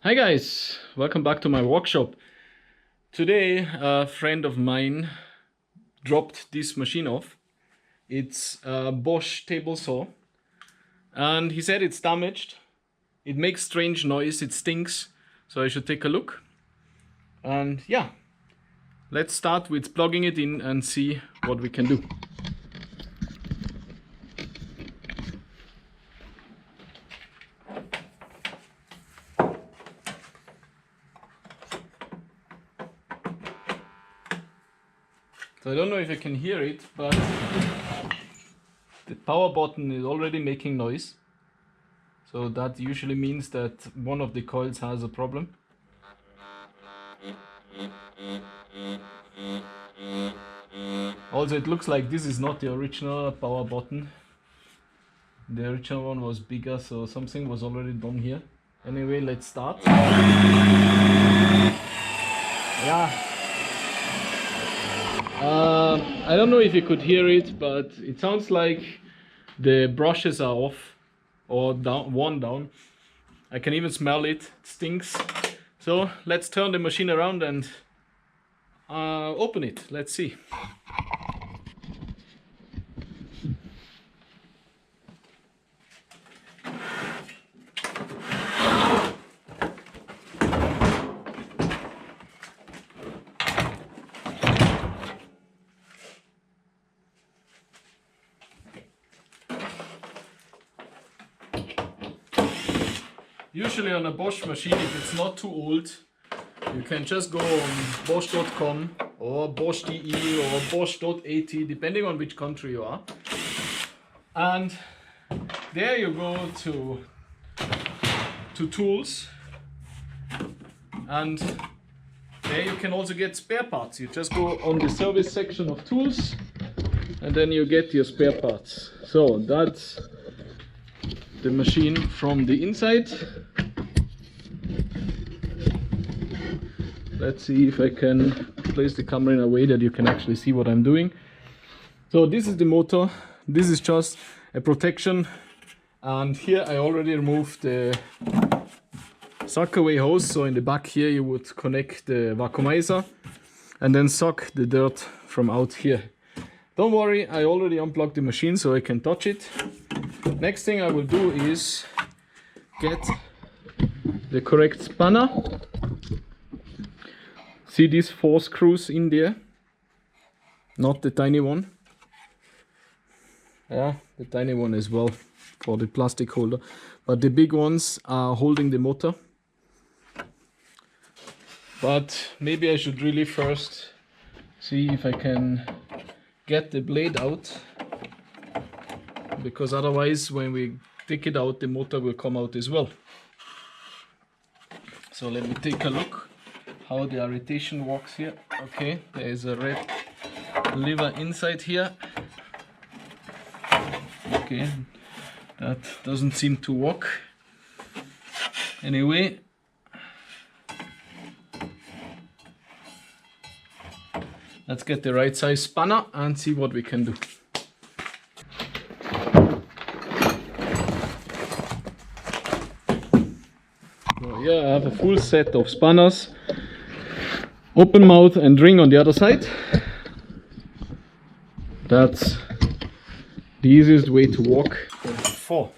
Hi guys, welcome back to my workshop. Today a friend of mine dropped this machine off. It's a Bosch table saw and he said it's damaged. It makes strange noise, it stinks, so I should take a look. And yeah, let's start with plugging it in and see what we can do. So I don't know if you can hear it, but the power button is already making noise. So that usually means that one of the coils has a problem. Also, it looks like this is not the original power button. The original one was bigger, so something was already done here. Anyway, let's start. Yeah. I don't know if you could hear it, but it sounds like the brushes are off or down, one down. I can even smell it. It stinks. So let's turn the machine around and open it. Let's see. Usually on a Bosch machine, if it's not too old, you can just go on bosch.com or bosch.de or bosch.at, depending on which country you are. And there you go to tools, and there you can also get spare parts. You just go on the service section of tools and then you get your spare parts. So that's the machine from the inside. Let's see if I can place the camera in a way that you can actually see what I'm doing. So this is the motor. This is just a protection, and here I already removed the suck away hose. So in the back here you would connect the vacuumizer and then suck the dirt from out here. Don't worry, I already unplugged the machine so I can touch it. Next thing I will do is get the correct spanner. See these 4 screws in there? Not the tiny one. Yeah, the tiny one as well for the plastic holder. But the big ones are holding the motor. But maybe I should really first see if I can get the blade out, because otherwise when we take it out the motor will come out as well. So let me take a look how the irritation works here. Okay, there is a red lever inside here. Okay, that doesn't seem to work. Anyway, let's get the right size spanner and see what we can do. So here I have a full set of spanners. Open mouth and ring on the other side. That's the easiest way to walk. 4.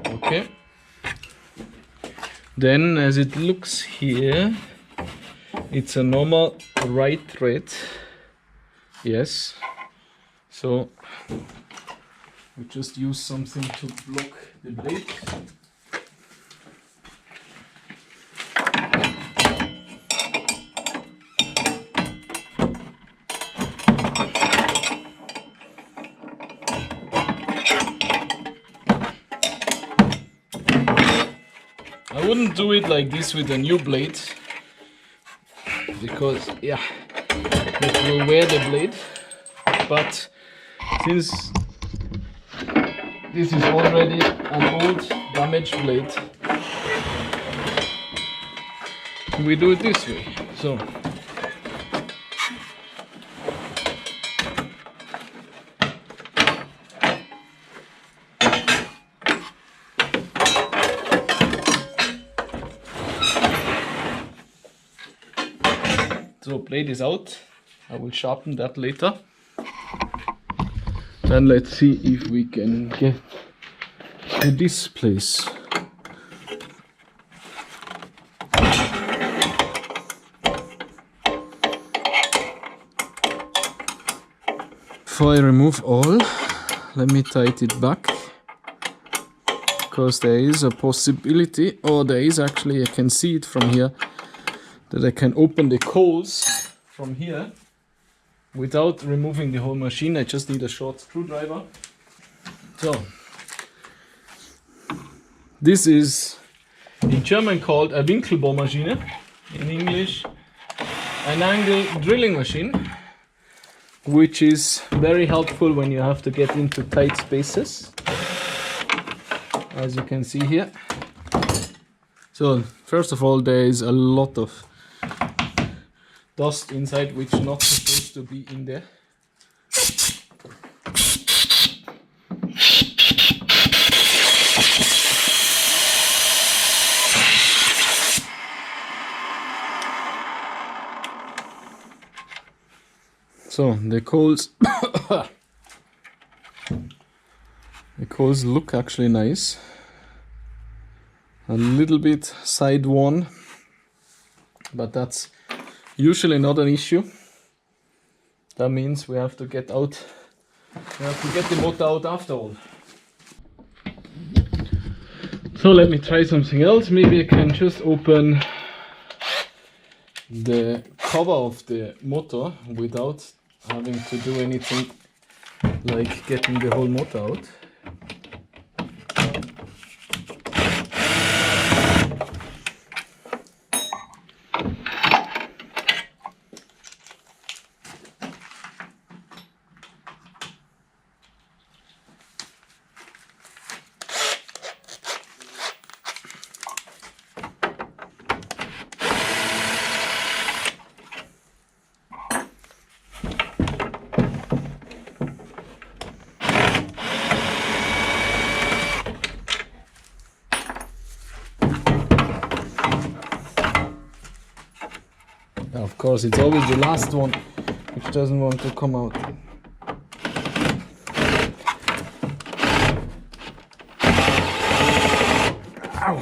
Okay. Then, as it looks here, it's a normal right thread. Yes. So we just use something to block the blade. I wouldn't do it like this with a new blade, because yeah, it will wear the blade. But since this is already an old damaged blade, we do it this way. So blade is out. I will sharpen that later. Then let's see if we can get to this place. Before I remove all, let me tighten it back, because there is a possibility, or there is actually, I can see it from here, that I can open the coals from here without removing the whole machine. I just need a short screwdriver. So this is in German called a Winkelbohrmaschine, in English an angle drilling machine, which is very helpful when you have to get into tight spaces, as you can see here. So first of all, there is a lot of dust inside, which is not supposed to be in there. So the coals the coals look actually nice. A little bit side worn, but that's usually not an issue. That means we have to get the motor out after all. So let me try something else. Maybe I can just open the cover of the motor without having to do anything like getting the whole motor out. Of course, it's always the last one which doesn't want to come out. Ow.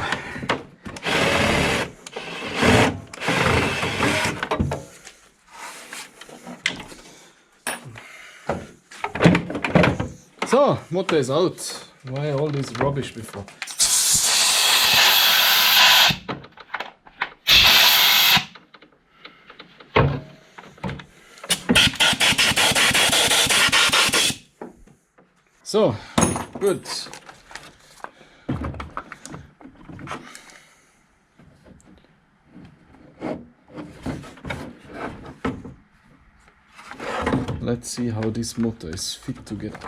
So, motor is out. Why all this rubbish before? So, good. Let's see how this motor is fit together.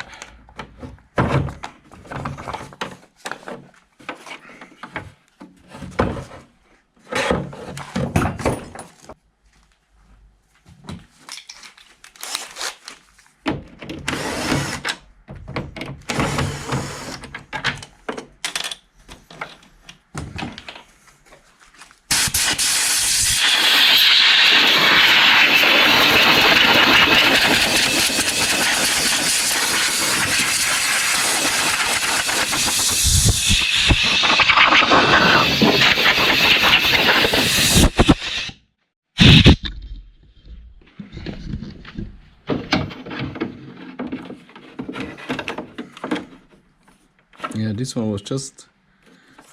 Yeah, this one was just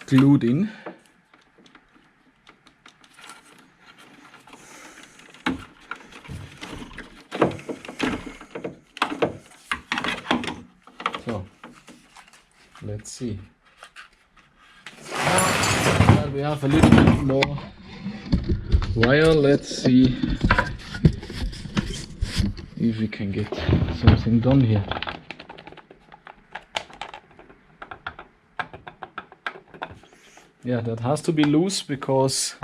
glued in. So, let's see. Now we have a little bit more wire. Let's see if we can get something done here. Yeah, that has to be loose because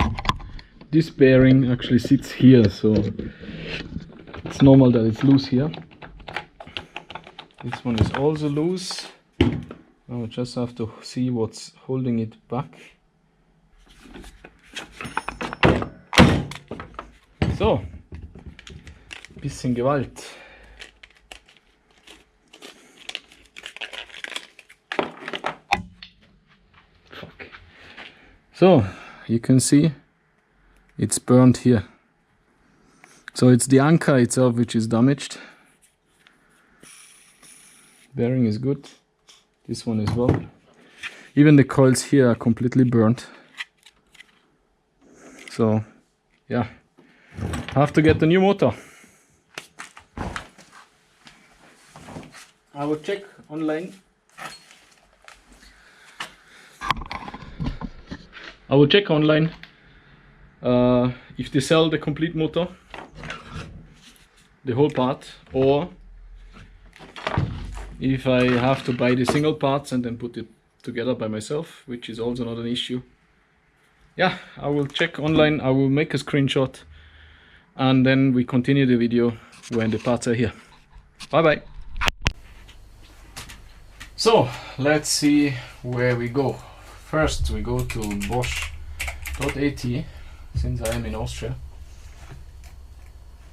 this bearing actually sits here, so it's normal that it's loose here. This one is also loose. I just have to see what's holding it back. So, bisschen Gewalt. Fuck. So, you can see it's burned here. So it's the anchor itself which is damaged. Bearing is good. This one as well. Even the coils here are completely burnt. So, yeah, have to get the new motor. I will check online. If they sell the complete motor, the whole part, or if I have to buy the single parts and then put it together by myself, which is also not an issue. Yeah, I will check online, I will make a screenshot, and then we continue the video when the parts are here. Bye bye. So let's see where we go. First we go to Bosch.at, since I am in Austria.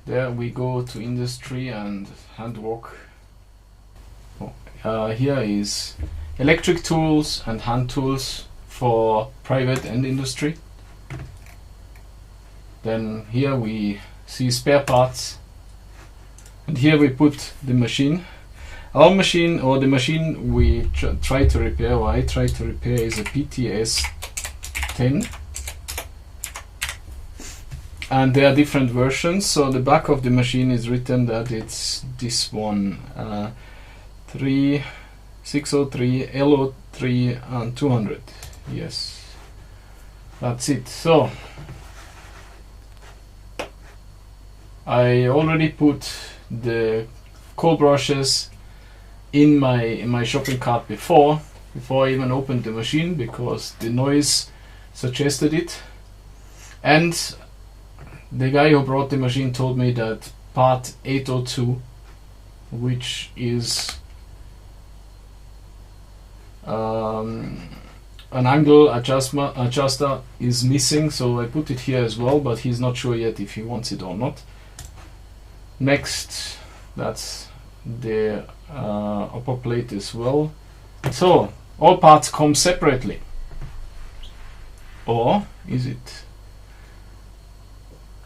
There we go to industry and handwork. Here is electric tools and hand tools for private and industry. Then here we see spare parts, and here we put the machine. Our machine, or the machine we try to repair, or I try to repair, is a PTS-10. And there are different versions. So the back of the machine is written that it's this one, 3603, LO3 and 200. Yes, that's it. So I already put the cold brushes in my shopping cart before I even opened the machine, because the noise suggested it. And the guy who brought the machine told me that part 802, which is an angle adjuster, is missing, so I put it here as well, but he's not sure yet if he wants it or not. Next, that's the upper plate as well. So all parts come separately, or is it?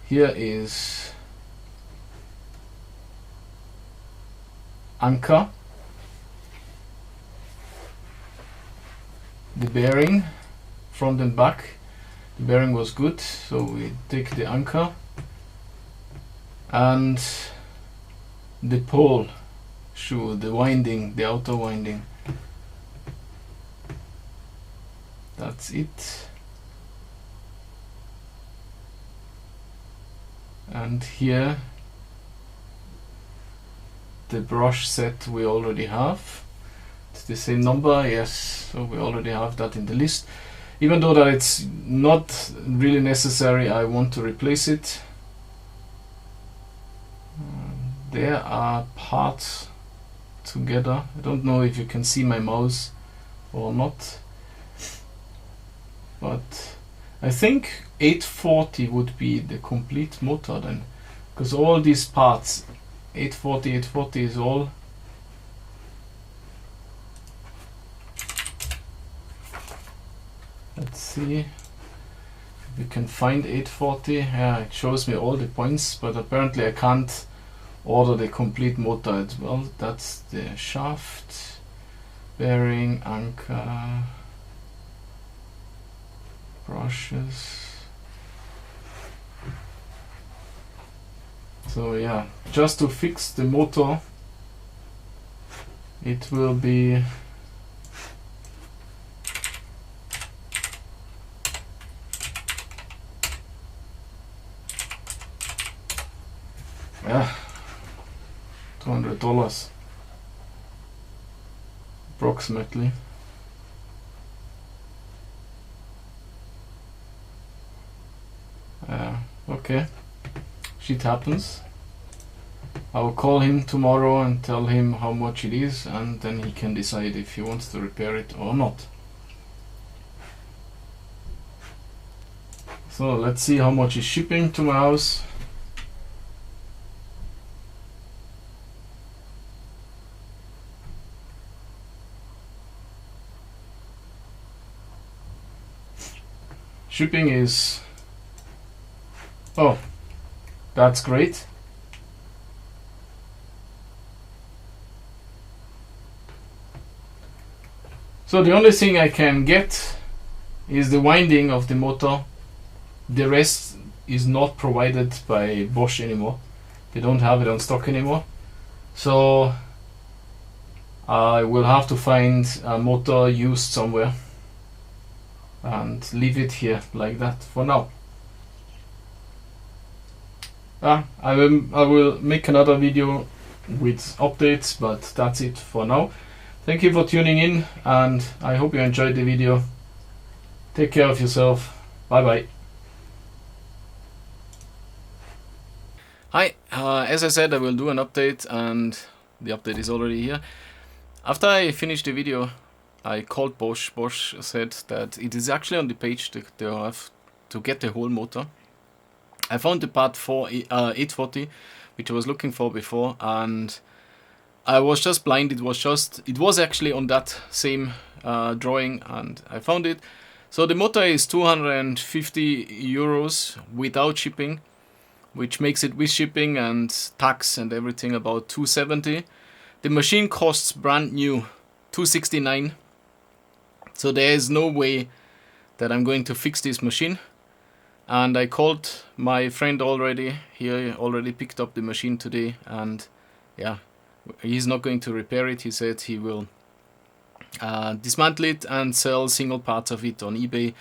Here is anchor, the bearing front and back. The bearing was good, so we take the anchor, and the pole shoe, the winding, the outer winding. That's it. And here the brush set we already have. It's the same number, yes, so we already have that in the list. Even though that it's not really necessary, I want to replace it. There are parts together. I don't know if you can see my mouse or not, but I think 840 would be the complete motor then, because all these parts, 840 is all. Let's see if we can find 840. Yeah, it shows me all the points, but apparently I can't order the complete motor as well. That's the shaft, bearing, anchor, brushes. So yeah, just to fix the motor, it will be $200 approximately. Okay, shit happens. I will call him tomorrow and tell him how much it is, and then he can decide if he wants to repair it or not. So let's see how much is shipping to my house. Shipping is, oh, that's great. So the only thing I can get is the winding of the motor. The rest is not provided by Bosch anymore. They don't have it on stock anymore. So I will have to find a motor used somewhere and leave it here like that for now. I will make another video with updates, but that's it for now. Thank you for tuning in, and I hope you enjoyed the video. Take care of yourself. Bye bye. Hi, as I said, I will do an update, and the update is already here. After I finished the video, I called Bosch. Bosch said that it is actually on the page to have to get the whole motor. I found the part for 840, which I was looking for before, and I was just blind. It was actually on that same drawing, and I found it. So the motor is 250 euros without shipping, which makes it with shipping and tax and everything about 270. The machine costs brand new 269. So there is no way that I'm going to fix this machine. And I called my friend already. He already picked up the machine today, and yeah, he's not going to repair it. He said he will dismantle it and sell single parts of it on eBay.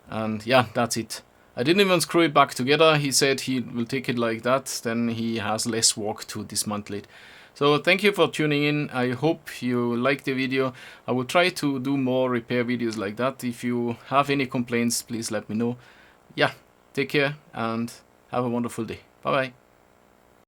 And yeah, that's it. I didn't even screw it back together. He said he will take it like that, then he has less work to dismantle it. So thank you for tuning in. I hope you liked the video. I will try to do more repair videos like that. If you have any complaints, please let me know. Yeah, take care and have a wonderful day. Bye bye.